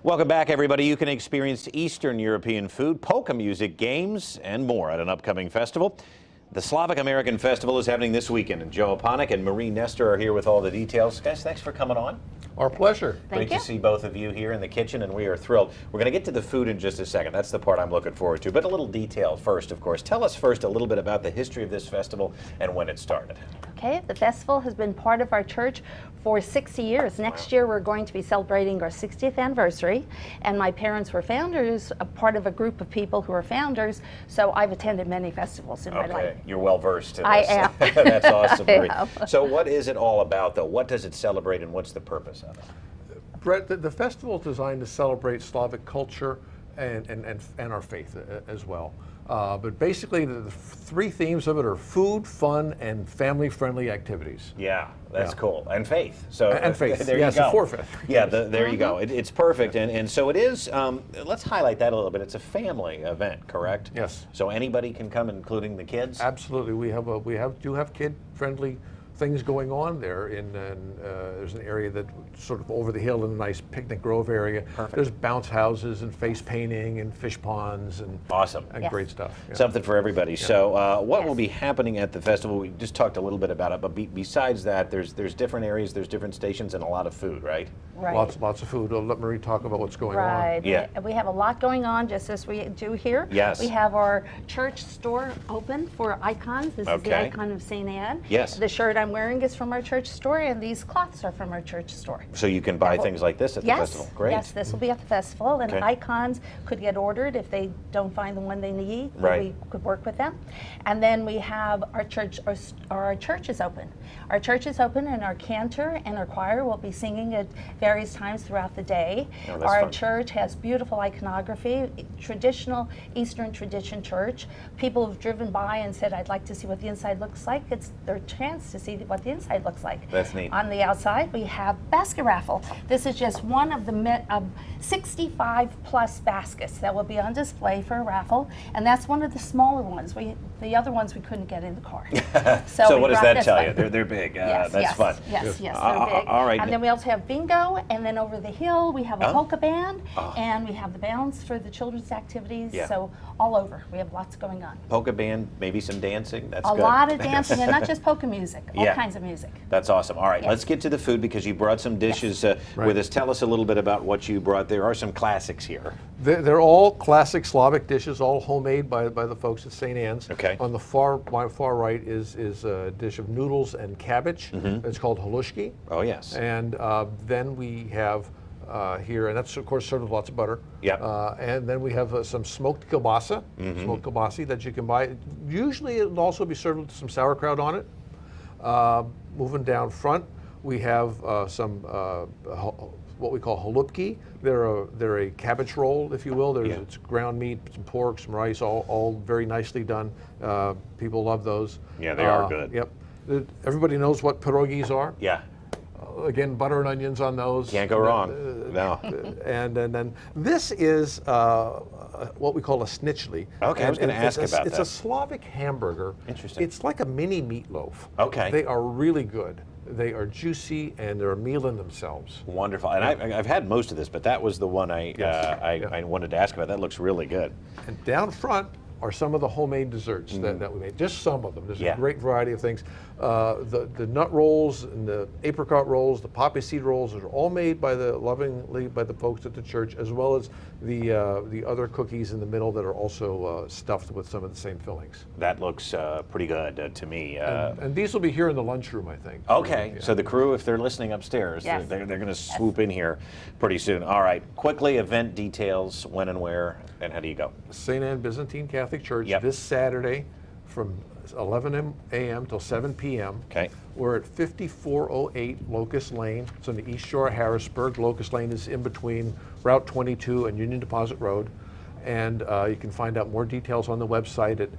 Welcome back, everybody. You can experience Eastern European food, polka music, games, and more at an upcoming festival. The Slavic American Festival is happening this weekend, and Joe Opanek and Marie Nestor are here with all the details. Guys, thanks for coming on. Our pleasure. Great to see both of you here in the kitchen, and we are thrilled. We're going to get to the food in just a second. That's the part I'm looking forward to. But a little detail first, of course. Tell us first a little bit about the history of this festival and when it started. Okay, the festival has been part of our church for 60 years. Next year we're going to be celebrating our 60th anniversary, and my parents were founders, a part of a group of people who are founders, so I've attended many festivals in my life. You're well versed in this. I am. That's awesome, Marie. I am. So what is it all about, though? What does it celebrate, and what's the purpose of it? Brett, the festival is designed to celebrate Slavic culture and our faith as well. But basically, the three themes of it are food, fun, and family-friendly activities. Yeah, that's cool. And faith. So and faith. There yeah, you go. So forfeit. Yeah, there you go. It's perfect. And so it is. Let's highlight that a little bit. It's a family event, correct? Yes. So anybody can come, including the kids. Absolutely. We do have kid-friendly things going on there. There's an area that sort of over the hill in a nice picnic grove area. Perfect. There's bounce houses and face painting and fish ponds and awesome and great stuff. Yeah. Something for everybody. Yeah. So what will be happening at the festival? We just talked a little bit about it, but besides that, there's different areas, there's different stations, and a lot of food, right? Right. Lots of food. I'll let Marie talk about what's going on. Right. Yeah. We have a lot going on, just as we do here. Yes. We have our church store open for icons. This is the icon of St. Anne. Yes. The shirt I'm wearing is from our church store, and these cloths are from our church store. So you can buy things like this at the festival. Great. Yes, this will be at the festival, and icons could get ordered if they don't find the one they need. Right. We could work with them. And then we have our church, our church is open. Our church is open, and our cantor and our choir will be singing at various times throughout the day. Oh, that's our fun. church has beautiful iconography, traditional Eastern tradition church. People have driven by and said, I'd like to see what the inside looks like. It's their chance to see what the inside looks like. That's neat. On the outside, we have basket raffle. This is just one of the 65 plus baskets that will be on display for a raffle, and that's one of the smaller ones. The other ones we couldn't get in the car. So what does that tell you? They're big. That's fun. Yes, they're big. All right. And then we also have bingo, and then over the hill we have a polka band, and we have the bands for the children's activities. Yeah. So all over, we have lots going on. Polka band, maybe some dancing. That's a good. lot of dancing, and not just polka music, all kinds of music. That's awesome. All right, let's get to the food, because you brought some dishes with us. Tell us a little bit about what you brought. There are some classics here. They're all classic Slavic dishes, all homemade by the folks at St. Anne's. Okay. On the my far right is a dish of noodles and cabbage. It's called Holushki. Oh, yes. And then we have here, and that's of course served with lots of butter. Yeah. And then we have some smoked kielbasa, smoked kielbasi that you can buy. Usually it'll also be served with some sauerkraut on it. Moving down front, we have some what we call Halupki. They're a cabbage roll, if you will. It's ground meat, some pork, some rice, all very nicely done. People love those. Yeah, they are good. Yep. Everybody knows what pierogis are. Yeah. Again, butter and onions on those. Can't go wrong. No. And then this is what we call a Schnitzlie. Okay, I was going to ask about that. It's a Slavic hamburger. Interesting. It's like a mini meatloaf. Okay. They are really good. They are juicy, and they're a meal in themselves. Wonderful. And I've had most of this, but that was the one I wanted to ask about. That looks really good. And down front are some of the homemade desserts that we made. Just some of them. There's a great variety of things. The nut rolls and the apricot rolls, the poppy seed rolls are all made lovingly by the folks at the church, as well as the other cookies in the middle that are also stuffed with some of the same fillings. That looks pretty good to me. And these will be here in the lunchroom, I think. Okay, so the crew, if they're listening upstairs, they're going to swoop in here pretty soon. All right, quickly, event details, when and where, and how do you go? St. Anne Byzantine Catholic Church this Saturday from 11 a.m. till 7 p.m. Okay. We're at 5408 Locust Lane. It's on the east shore of Harrisburg. Locust Lane is in between Route 22 and Union Deposit Road. And you can find out more details on the website at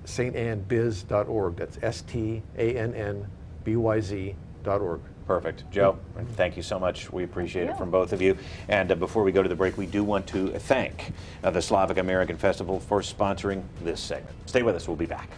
stannbyz.org. That's STANNBYZ.org. Perfect. Joe, thank you so much. We appreciate it from both of you. And before we go to the break, we do want to thank the Slavic American Festival for sponsoring this segment. Stay with us. We'll be back.